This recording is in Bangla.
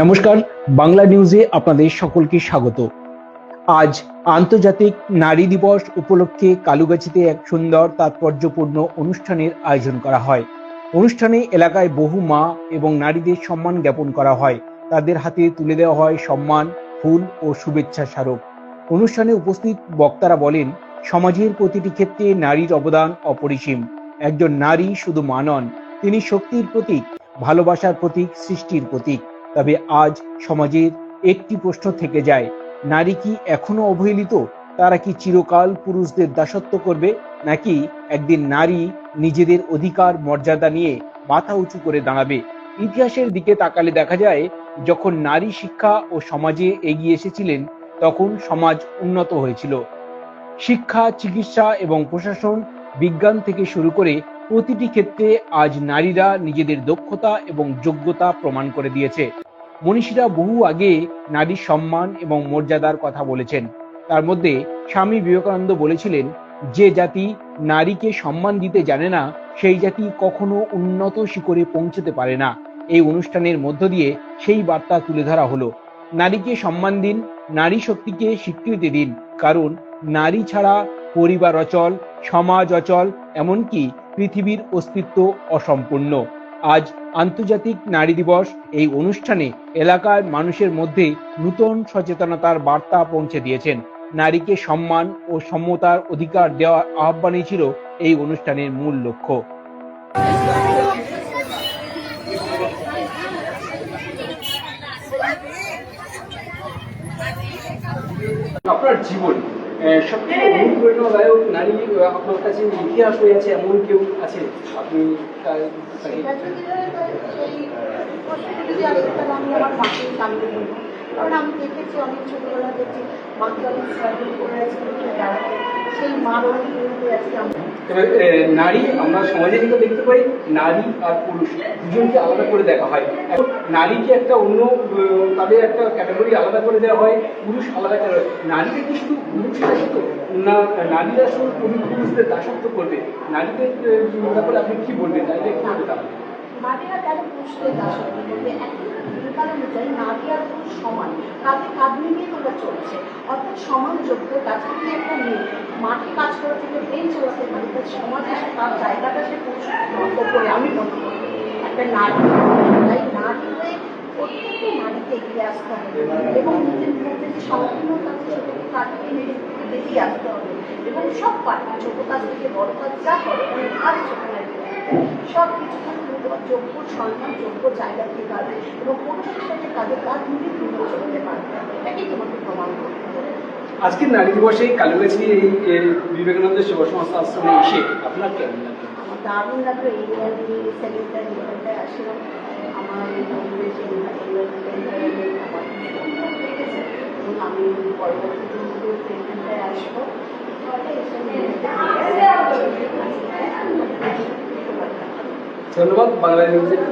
নমস্কার, বাংলা নিউজে আপনাদের সকলকে স্বাগত। আজ আন্তর্জাতিক নারী দিবস উপলক্ষে কালুগাছিতে এক সুন্দর তাৎপর্যপূর্ণ অনুষ্ঠানের আয়োজন করা হয়। অনুষ্ঠানে এলাকায় বহু মা এবং নারীদের সম্মান জ্ঞাপন করা হয়। তাদের হাতে তুলে দেওয়া হয় সম্মান, ফুল ও শুভেচ্ছা স্মারক। অনুষ্ঠানে উপস্থিত বক্তারা বলেন, সমাজের প্রতিটি ক্ষেত্রে নারীর অবদান অপরিসীম। একজন নারী শুধু মা নন, তিনি শক্তির প্রতীক, ভালোবাসার প্রতীক, সৃষ্টির প্রতীক। তবে আজ সমাজের একটি প্রশ্ন থেকে যায়, নারী কি এখনো অবহেলিত? তারা কি চিরকাল পুরুষদের দাসত্ব করবে, নাকি একদিন নারী নিজেদের অধিকার মর্যাদা নিয়ে মাথা উঁচু করে দাঁড়াবে? ইতিহাসের দিকে তাকালে দেখা যায়, যখন নারী শিক্ষা ও সমাজে এগিয়ে এসেছিলেন, তখন সমাজ উন্নত হয়েছিল। শিক্ষা, চিকিৎসা এবং প্রশাসন, বিজ্ঞান থেকে শুরু করে প্রতিটি ক্ষেত্রে আজ নারীরা নিজেদের দক্ষতা এবং যোগ্যতা প্রমাণ করে দিয়েছে। মনীষীরা বহু আগে নারীর সম্মান এবং মর্যাদার কথা বলেছেন। তার মধ্যে স্বামী বিবেকানন্দ বলেছিলেন, যে জাতি নারীকে সম্মান দিতে জানে না, সেই জাতি কখনো উন্নত শিখরে পৌঁছতে পারে না। এই অনুষ্ঠানের মধ্য দিয়ে সেই বার্তা তুলে ধরা হলো। নারীকে সম্মান দিন, নারী শক্তিকে স্বীকৃতি দিন, কারণ নারী ছাড়া পরিবার অচল, সমাজ অচল, এমনকি পৃথিবীর অস্তিত্ব অসম্পূর্ণ। আজ আন্তর্জাতিক নারী দিবস। এই অনুষ্ঠানে এলাকার মানুষের মধ্যে নতুন সচেতনতার বার্তা পৌঁছে দিয়েছেন। নারীকে সম্মান ও সমতার অধিকার দেওয়ার আহ্বানই ছিল এই অনুষ্ঠানের মূল লক্ষ্য। আপনার জীবন সবথেকে অনুপ্রেরণাদায়ক নারী আপনার কাছে ইতিহাস হয়ে আছে, এমন কেউ আছে? আপনি কারণ আমি দেখেছি অনেক ছোটবেলা থেকে মাকে অনেক স্ট্রাগল করে সেই মার অনেক আজকে তবে নারী, আমরা সমাজে কিন্তু দেখতে পাই নারী আর পুরুষ দুজনকে আলাদা করে দেখা হয়। এখন নারীকে একটা অন্য তাদের একটা ক্যাটাগরি আলাদা করে দেওয়া হয়, পুরুষ আলাদা করে। নারীকে কি শুধু পুরুষ দাসত্ব না, নারীরা শুধু পুরুষদের দাসত্ব করবে? নারীদের ব্যাপারে আপনি কি বলবেন? নারীরা কি হবে তাহলে? নারীরা কেন পুরুষদের দাসত্ব করবে? কারণ অনুযায়ী নারী আর পুরুষ সমান, কাঁধে কাঁধ মিলিয়ে তোলা চলছে। অর্থাৎ সমান যোগ্য। তাকে নিয়ে একটা মেয়ে মাঠে কাজ করা থেকে ট্রেন চালাতে পারে, তার সমাজে তার জায়গাটা সে পুরুষ করে আমি মনে করি। একটা নারী, তাই নারী হয়ে প্রত্যেকটি নারীকে এগিয়ে আসতে হবে এবং নিজের মধ্যে যে সম্পূর্ণতা সেটাকে তাকে এগিয়ে আসতে হবে এবং সব পারে, ছোট কাজ থেকে বড় কাজ যা করে কাজ ছোট সব কিছু যোগ্য সম্মান, যোগ্য জায়গা থেকে কাজ এবং পুরুষের সাথে কাজে কাজ মিলিয়ে তুলে চলতে পারবে। এটাকেই তোমাকে প্রমাণ করতে হবে। আজকের নারী দিবসে কালুগাছি এই বিবেকানন্দ সেবা সংস্থা আশ্রমে এসে আপনার কেমন লাগলো? আমার দারুণ লাগলো। এই আমি সেকেন্ডটায় এখানটায় আসলাম, আমার পরিবেশ আমার সুন্দর লেগেছে এবং আমি পরবর্তী দিনগুলো এখানটায় আসবো। ধন্যবাদ বাংলা নিউজের